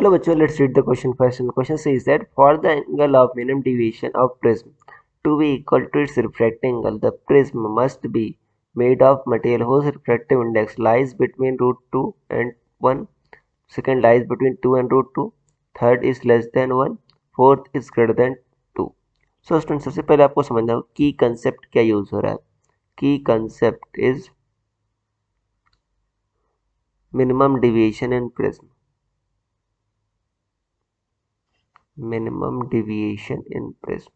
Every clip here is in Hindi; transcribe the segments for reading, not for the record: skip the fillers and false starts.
Hello bachcho, let's read the question first. And the question says that for the angle of minimum deviation of prism to be equal to its refracting angle, the prism must be made of material whose refractive index lies between root 2 and 1, second lies between 2 and root 2, third is less than 1, fourth is greater than 2. So student सबसे पहले आपको समझना होगा की कंसेप्ट क्या यूज हो रहा है. की concept is minimum deviation in prism. minimum deviation in prism.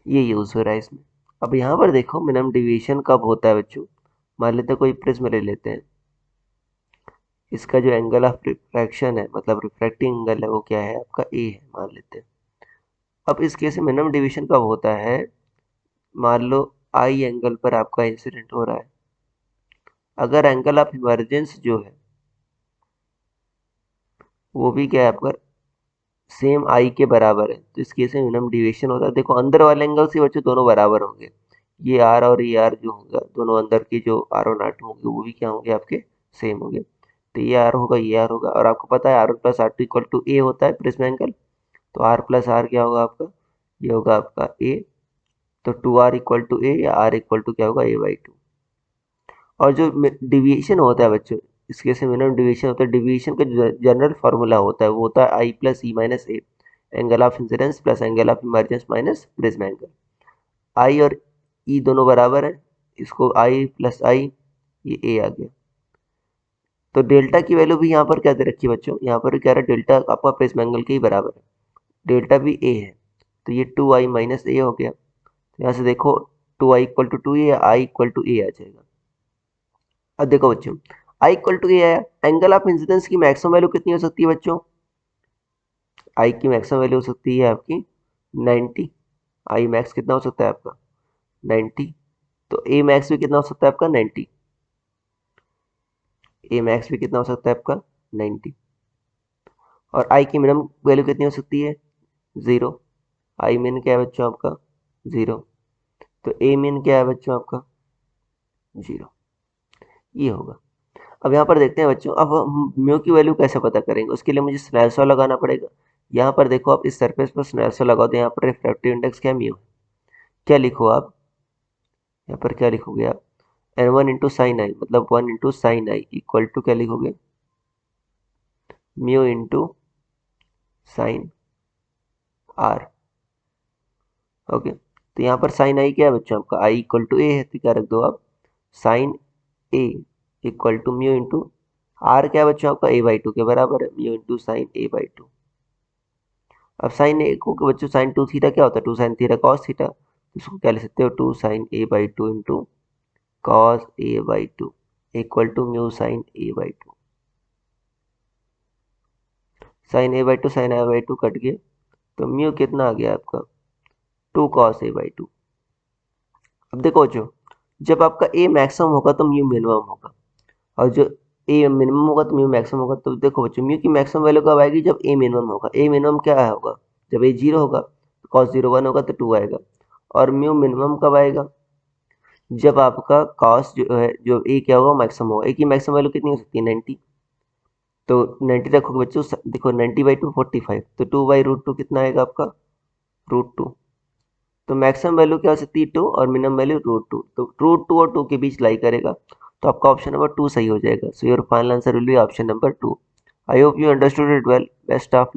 ये यूज हो रहा है इसमें. अब यहाँ पर देखो मिनिमम डिविएशन कब होता है बच्चों. मान लेते हैं कोई प्रिज्म ले लेते हैं, इसका जो एंगल ऑफ रिफ्रैक्शन है मतलब रिफ्रैक्टिंग एंगल है वो क्या है आपका ए है मान लेते हैं. अब इस केस में मिनिमम डिविएशन कब होता है, मान लो आई एंगल पर आपका इंसिडेंट हो रहा है. अगर एंगल ऑफ इमर्जेंस जो है वो भी क्या है आपका सेम आई के बराबर है, तो इस केस में मिनिमम डिविएशन होता है. देखो अंदर वाले एंगल से बच्चों दोनों बराबर होंगे, ये आर और ये आर जो होगा दोनों अंदर के जो आर और आर होंगे वो भी क्या होंगे आपके सेम होंगे. तो ये आर होगा ये आर होगा, और आपको पता है R one plus R two equal to A होता है प्रिज्म एंगल. तो आर प्लस आर क्या होगा आपका, ये होगा आपका ए. तो 2r इक्वल टू ए या आर इक्वल टू क्या होगा a/2. और जो डिविएशन होता है बच्चों, इस केस में मिनिमम डिविएशन होता है, डिविएशन का जो जनरल फार्मूला होता है वो होता है I plus E minus A, angle of incidence plus angle of emergence minus prism angle. I और ई दोनों बराबर है, इसको आई प्लस आई ये ए आ गया. तो डेल्टा की वैल्यू भी यहाँ पर क्या दे रखी है बच्चों, यहाँ पर क्या रहा है डेल्टा आपका प्रिज्म एंगल के ही बराबर है, डेल्टा भी ए है. तो ये 2i माइनस ए हो गया. तो यहाँ से देखो 2i इक्वल टू 2 या आई इक्वल टू ए आ जाएगा. अब देखो बच्चों आई इक्वल टू ए आया, एंगल ऑफ इंसिडेंस की मैक्सिमम वैल्यू कितनी हो सकती है बच्चों, आई की मैक्सिमम वैल्यू हो सकती है आपकी 90. आई मैक्स कितना हो सकता है आपका 90. तो ए मैक्स भी कितना हो सकता है आपका 90, ए मैक्स भी कितना हो सकता है आपका 90. और आई की मिनिमम वैल्यू कितनी हो सकती है 0. आई मीन क्या है बच्चों आपका 0. तो ए मीन क्या है बच्चों आपका 0. ये होगा. अब यहाँ पर देखते हैं बच्चों, अब हम म्यू की वैल्यू कैसे पता करेंगे, उसके लिए मुझे स्नेल्स लॉ लगाना पड़ेगा. यहाँ पर देखो आप इस सरफेस पर स्नेल्स लॉ लगाओ तो यहाँ पर रिफ्रैक्टिव इंडेक्स क्या म्यू है. क्या लिखो आप, यहाँ पर क्या लिखोगे आप n1 इंटू साइन आई, मतलब 1 into sine i equal to क्या लिखोगे mu into sine r. Okay. तो यहाँ पर साइन आई क्या है बच्चों आपका आई इक्वल टू ए है, तो क्या रख दो आप sine a equal to mu into r क्या है बच्चों आपका a/2 के बराबर है, म्यू इंटू साइन a/2. अब साइन ए को बच्चों साइन 2 थीटा क्या होता है 2 साइन थीटा कॉस थीटा, इसको क्या लिख सकते हो 2 sine a/2 into cos a/2 equal to mu sine a/2. Sine a/2 sine a/2 cut गए, तो म्यू कितना आ गया आपका 2 कॉस a/2. अब देखो जो जब आपका a मैक्सिमम होगा तो म्यू मिनिमम होगा, और जो a मिनिमम होगा तो म्यू मैक्सिमम होगा. तो देखो बच्चों म्यू की मैक्सिमम वैल्यू कब आएगी जब a मिनिमम होगा. a मिनिमम क्या होगा जब a 0 होगा, तो cos 0 1 होगा तो 2 आएगा. और म्यू मिनिमम कब आएगा जब आपका cos जो है जो a क्या होगा मैक्सिमम होगा. a की मैक्सिमम वैल्यू कितनी हो सकती है 90. तो 90 रखोगे बच्चों, देखो 90/2 45, तो 2/√2 कितना आएगा आपका √2. तो मैक्सिमम वैल्यू क्या हो सकती है 2 और मिनिमम वैल्यू √2. तो √2 और 2 के बीच लाई करेगा, तो आपका ऑप्शन नंबर 2 सही हो जाएगा. So your final answer will be option number 2. I hope you understood it well. Best of luck.